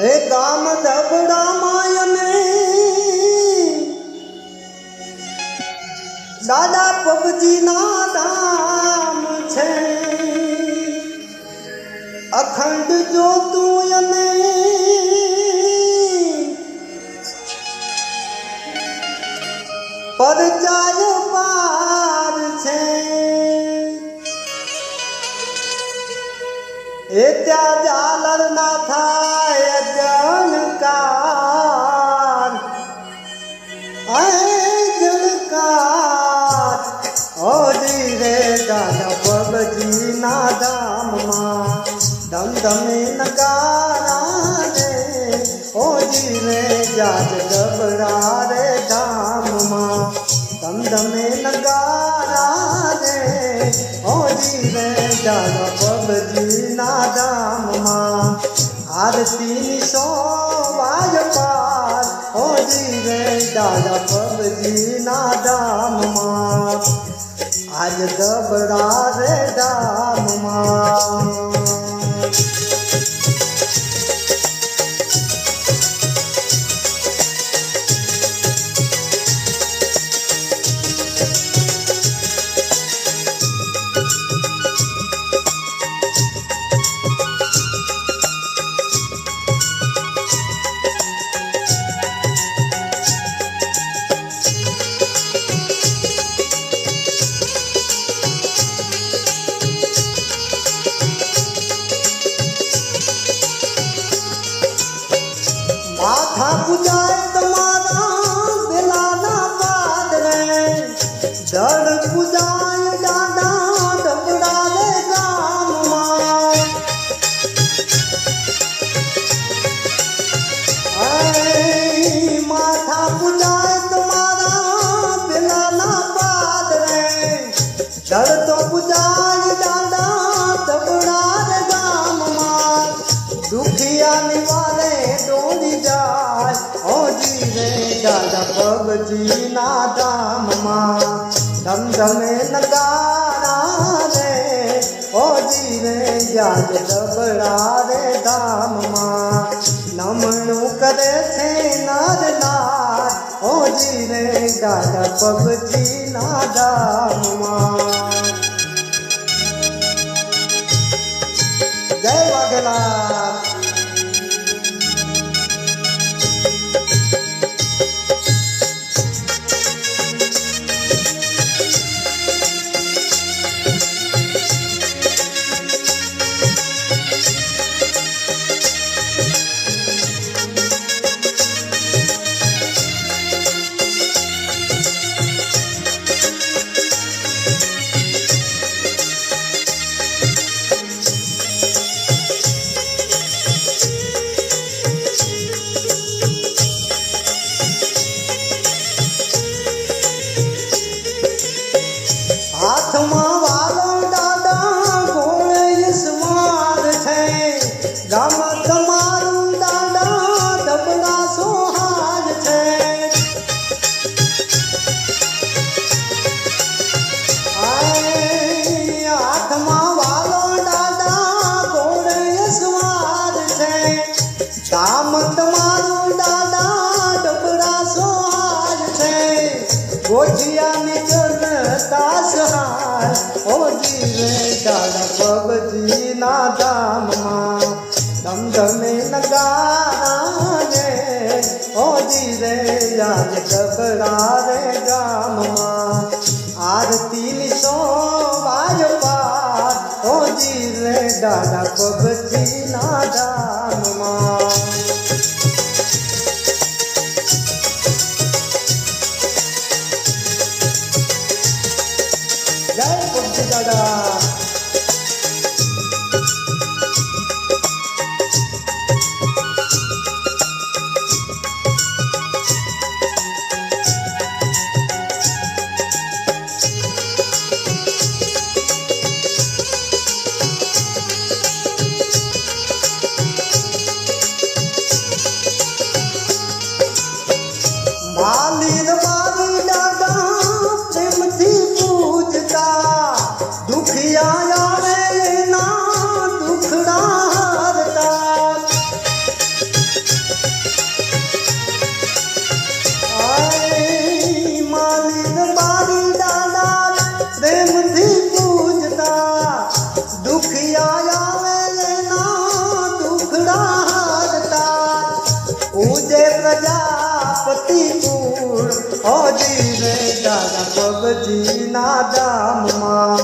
એ ગામ ધબડા માયને દાદા પબજી ના ધામ છે અખંડ જોતું અને પરચાય પાર છે એ ત્યાં જાલર ના થાય જણકાર જણકાર ઓજી રે દાદા પબજી ના ધામમાં ધમધમે નગારા રે ઓજી રે જાજ ડબરા રે ધામમાં ધમધમે નગારા રે ઓજી રે દાદા પબજી ના ધામમાં આરતીની સોવાજ પાર ઓજી રે દાદા પબજી ના ધામમાં આજ ડબરા રે ધામમાં माथा पुजाए तुम्हारा दिलाना बाद रे जड़ पुजाए दादा डबरा रे गाम माथा पुजाए तुम्हारा दिलाना बाद रे जड़ तो पुजाए दादा डबरा रे गाम दुखिया निवारे डोली जाए ओजी रे दादा पबजी ना धामમાં ધમધમે નગારા રે ઓજી રે જાજ ડબરા રે ધામમાં નમણું કરે છે નાર નાર ઓજી રે દાદા પબજી ના ધામમાં જય વાઘેલા હાથમાં વાલો દાદા ગોળે ઈશ્વર છે ગામ તમારું દાદા ડબરા સોહાર છે હાથમાં વાલો દાદા ગોળે ઈશ્વર છે ગામ તમારું દાદા ડબરા સોહાર છે ગોઠિયાની સહાય ઓજી રે દાદા પબજી ના ધામમાં ધમધમે નગારા રે ઓજી રે યાદ ડબરા રે ગામમાં આરતીની સોવાજ પાર ઓજી રે દાદા પબજી ના ધામમાં જય પબજી દાદા હોજી રે દાદા પગજીના ધામમાં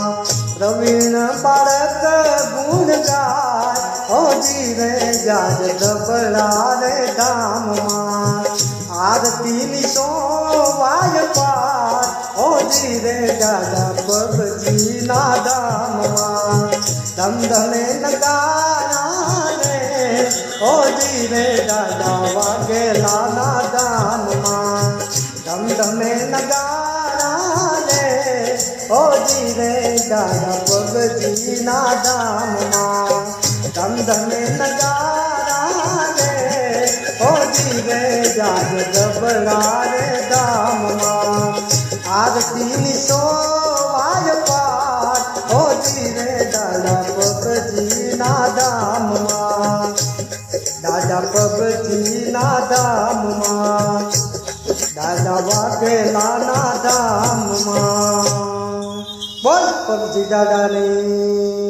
પ્રવીણ બાળક ગુણ ગાય હોજી રે જાજ ધબળા રે ધામમાં આરતીની સોવાય પાર હોજી રે દાદા પગજીના ધામમાં ધમધમે નગારા રે હોજી રે દાદા વાઘેલાના ધામમાં ધમધમે નગારા રે હોજી રે દાદા પગજીના ધામમાં ધમધમે નગારા રે હોજી રે જાજ ધબળા રે ધામમાં આરતીની સોવાય પાર હોજી રે દાદા પગજીના ધામમાં દાદા પગજીના ધામમાં દાદા વાઘેલાના ધામમાં બોલ પગજી દાદાની